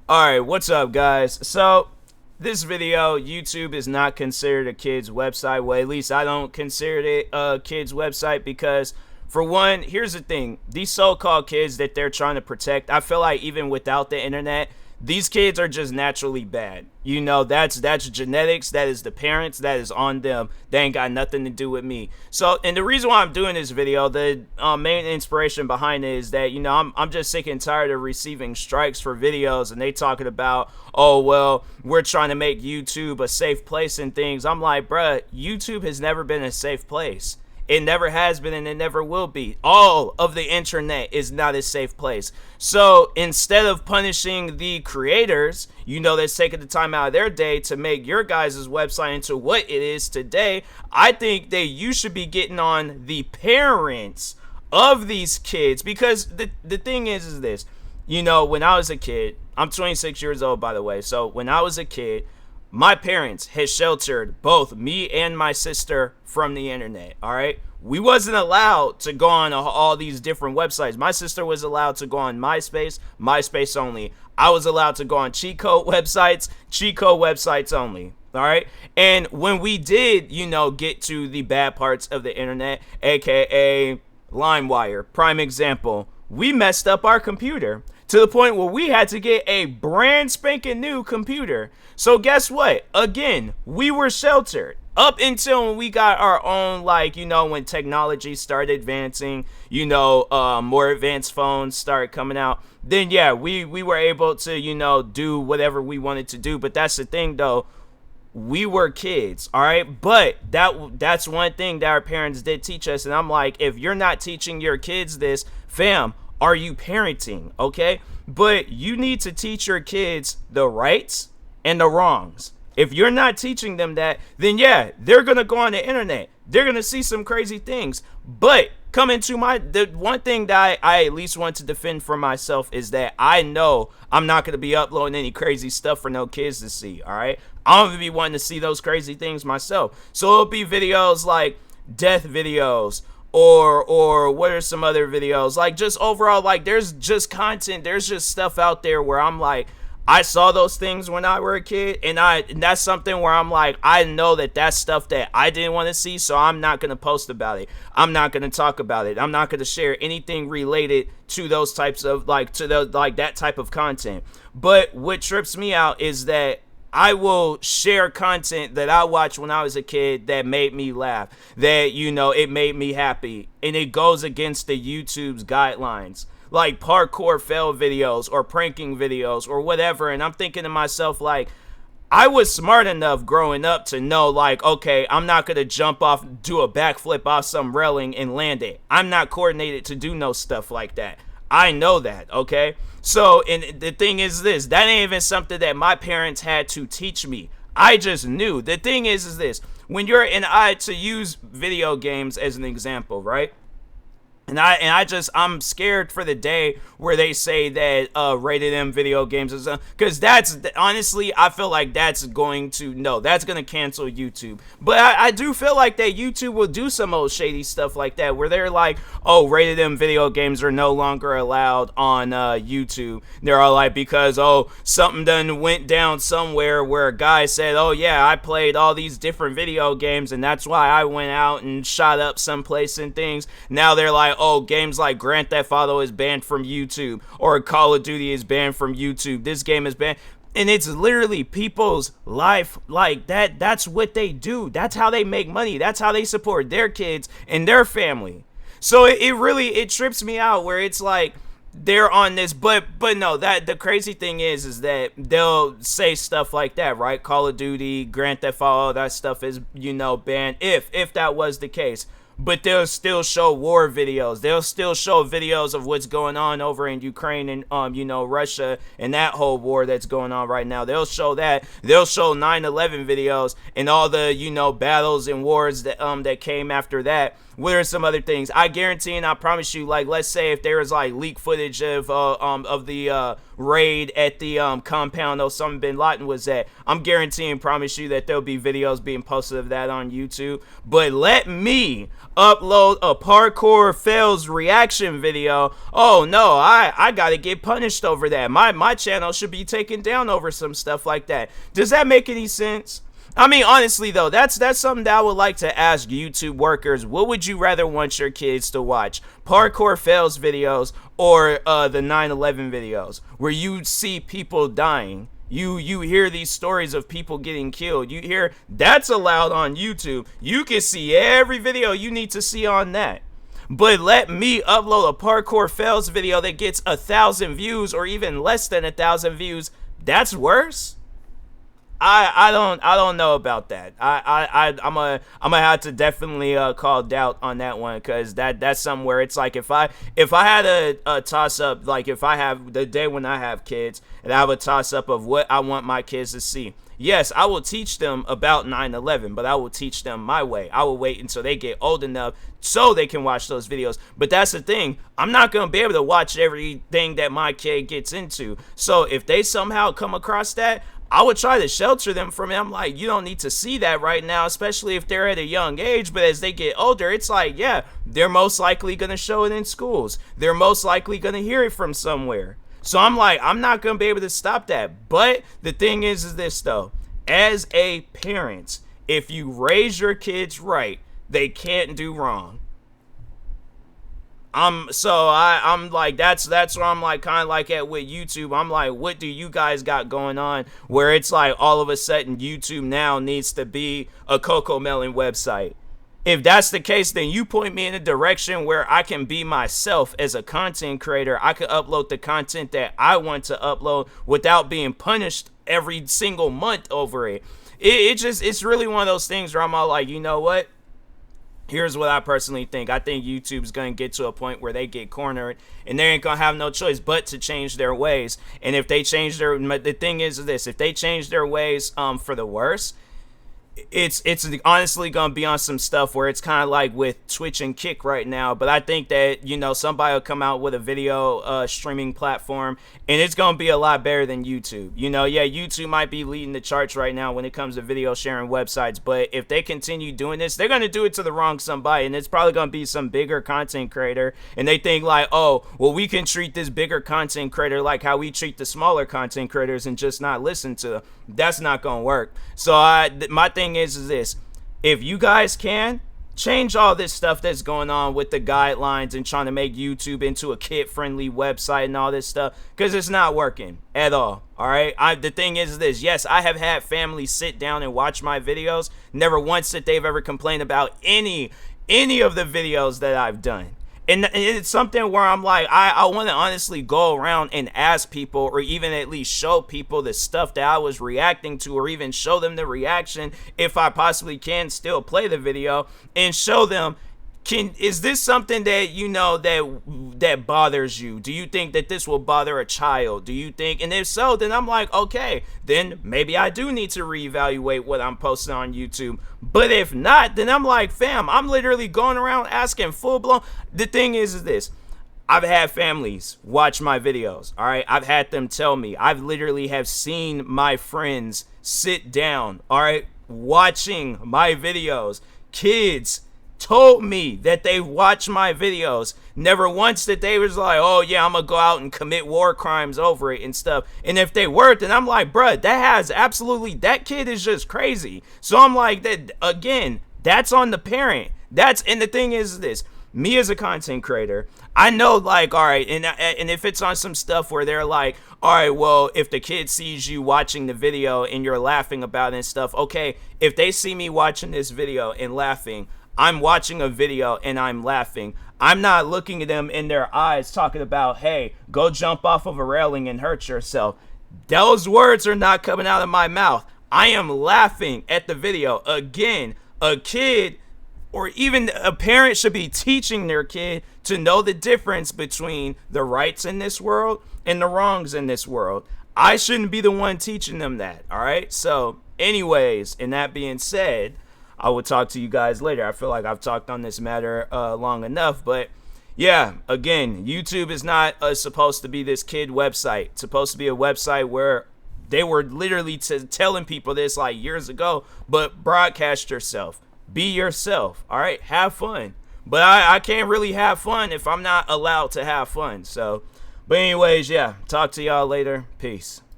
Alright, what's up, guys? So, this video, YouTube is not considered a kid's website. Well, at least I don't consider it a kid's website because, for one, here's the thing. These so-called kids that they're trying to protect, I feel like even without the internet, these kids are just naturally bad. You know, that's genetics. That is the parents. That is on them. They ain't got nothing to do with me. So, and the reason why I'm doing this video, the main inspiration behind it is that, you know, I'm just sick and tired of receiving strikes for videos, and they talking about, oh, well, we're trying to make YouTube a safe place and things. I'm like, bruh, YouTube has never been a safe place. It never has been and it never will be. All of the internet is not a safe place. So instead of punishing the creators, you know, that's taking the time out of their day to make your guys' website into what it is today, I think that you should be getting on the parents of these kids. Because the thing is this, you know, when I was a kid, I'm 26 years old, by the way. So when I was a kid, my parents had sheltered both me and my sister from the internet, all right? We wasn't allowed to go on all these different websites. My sister was allowed to go on MySpace only. I was allowed to go on cheat code websites only, all right? And when we did, you know, get to the bad parts of the internet, aka LimeWire, prime example, we messed up our computer to the point where we had to get a brand spanking new computer. So guess what? Again, we were sheltered up until when we got our own, like, you know, when technology started advancing, you know, more advanced phones started coming out. Then yeah, we were able to, you know, do whatever we wanted to do. But that's the thing though, we were kids, all right? But that's one thing that our parents did teach us. And I'm like, if you're not teaching your kids this, fam, are you parenting? Okay, but you need to teach your kids the rights and the wrongs. If you're not teaching them that, then yeah, they're gonna go on the internet, they're gonna see some crazy things. But coming to the one thing that I at least want to defend for myself is that I know I'm not gonna be uploading any crazy stuff for no kids to see. All right, I'm gonna be wanting to see those crazy things myself. So it'll be videos like death videos, or what are some other videos, like just overall, like there's just content, there's just stuff out there where I'm like, I saw those things when I were a kid, and that's something where I'm like, I know that that's stuff that I didn't want to see, so I'm not going to post about it. I'm not going to talk about it. I'm not going to share anything related to those types of, like, to the, like, that type of content. But what trips me out is that I will share content that I watched when I was a kid that made me laugh, that, you know, it made me happy, and it goes against the YouTube's guidelines, like parkour fail videos or pranking videos or whatever. And I'm thinking to myself, like, I was smart enough growing up to know, like, okay, I'm not going to jump off, do a backflip off some railing and land it. I'm not coordinated to do no stuff like that. I know that, okay? So, and the thing is this, that ain't even something that my parents had to teach me. I just knew. The thing is this, when you're, and to use video games as an example, right? And I'm scared for the day where they say that rated M video games is, because that's, honestly, I feel like that's going to cancel YouTube. But I do feel like that YouTube will do some old shady stuff like that, where they're like, oh, rated M video games are no longer allowed on YouTube. They're all like, because, oh, something done went down somewhere where a guy said, oh yeah, I played all these different video games and that's why I went out and shot up someplace and things. Now they're like, oh, games like Grand Theft Auto is banned from YouTube, or Call of Duty is banned from YouTube. This game is banned. And it's literally people's life, like that. That's what they do. That's how they make money. That's how they support their kids and their family. So it really trips me out where it's like they're on this, but no, that the crazy thing is that they'll say stuff like that, right? Call of Duty, Grand Theft Auto, that stuff is, you know, banned, if that was the case. But they'll still show war videos. They'll still show videos of what's going on over in Ukraine and, you know, Russia and that whole war that's going on right now. They'll show that. They'll show 9/11 videos and all the, you know, battles and wars that came after that. What are some other things? I guarantee and I promise you, like, let's say if there was like leaked footage of the raid at the compound Osama bin Laden was at. I'm guaranteeing, promise you, that there'll be videos being posted of that on YouTube. But let me upload a parkour fails reaction video. Oh no, I gotta get punished over that. My channel should be taken down over some stuff like that. Does that make any sense? I mean, honestly though, that's something that I would like to ask YouTube workers. What would you rather want your kids to watch? Parkour fails videos or the 9/11 videos where you see people dying? You hear these stories of people getting killed. You hear that's allowed on YouTube. You can see every video you need to see on that. But let me upload a parkour fails video that gets 1,000 views or even less than 1,000 views. That's worse. I don't know about that. I'm gonna have to definitely call doubt on that one, because that's somewhere it's like if I had a toss up, like if I have the day when I have kids and I have a toss up of what I want my kids to see. Yes, I will teach them about 9/11, but I will teach them my way. I will wait until they get old enough so they can watch those videos. But that's the thing. I'm not going to be able to watch everything that my kid gets into. So if they somehow come across that, I would try to shelter them from it. I'm like, you don't need to see that right now, especially if they're at a young age. But as they get older, it's like, yeah, they're most likely going to show it in schools. They're most likely going to hear it from somewhere. So I'm like, I'm not going to be able to stop that. But the thing is this, though. As a parent, if you raise your kids right, they can't do wrong. I'm like, that's where I'm like kind of like at with YouTube. I'm like, what do you guys got going on where it's like all of a sudden YouTube now needs to be a Coco Melon website? If that's the case, then you point me in a direction where I can be myself as a content creator. I can upload the content that I want to upload without being punished every single month over it. It's really one of those things where I'm all like, you know what? Here's what I personally think. I think YouTube's going to get to a point where they get cornered and they ain't going to have no choice but to change their ways. And if they change the thing is this, if they change their ways for the worse, it's honestly gonna be on some stuff where it's kind of like with Twitch and GEEK right now. But I think that, you know, somebody will come out with a video streaming platform and it's gonna be a lot better than YouTube. You know, yeah, YouTube might be leading the charts right now when it comes to video sharing websites, but if they continue doing this, they're gonna do it to the wrong somebody, and it's probably gonna be some bigger content creator, and they think like, oh, well, we can treat this bigger content creator like how we treat the smaller content creators and just not listen to them. That's not gonna work. So my thing is this: if you guys can change all this stuff that's going on with the guidelines and trying to make YouTube into a kid-friendly website and all this stuff, because it's not working at all. All right, the thing is this: yes, I have had families sit down and watch my videos. Never once that they've ever complained about any of the videos that I've done. And it's something where I'm like, I want to honestly go around and ask people, or even at least show people the stuff that I was reacting to, or even show them the reaction if I possibly can still play the video and show them, is this something that, you know, that bothers you? Do you think that this will bother a child? Do you think? And if so, then I'm like, okay, then maybe I do need to reevaluate what I'm posting on YouTube. But if not, then I'm like, fam, I'm literally going around asking full blown. The thing is this: I've had families watch my videos. All right, I've had them tell me. I've literally have seen my friends sit down, all right, watching my videos. Kids told me that they watch my videos. Never once that they was like, oh yeah, I'm gonna go out and commit war crimes over it and stuff. And if they were, then I'm like, bruh, that kid is just crazy. So I'm like, that again, that's on the parent. And the thing is this: me as a content creator, I know, like, all right, and if it's on some stuff where they're like, all right, well, if the kid sees you watching the video and you're laughing about it and stuff, okay, if they see me watching this video and laughing, I'm watching a video and I'm laughing. I'm not looking at them in their eyes talking about, hey, go jump off of a railing and hurt yourself. Those words are not coming out of my mouth. I am laughing at the video. Again, a kid or even a parent should be teaching their kid to know the difference between the rights in this world and the wrongs in this world. I shouldn't be the one teaching them that, all right? So anyways, and that being said, I will talk to you guys later. I feel like I've talked on this matter long enough, but yeah, again, YouTube is not supposed to be this kid website. It's supposed to be a website where they were literally telling people this like years ago, but broadcast yourself. Be yourself. All right, have fun. But I can't really have fun if I'm not allowed to have fun. So, but anyways, yeah, talk to y'all later. Peace.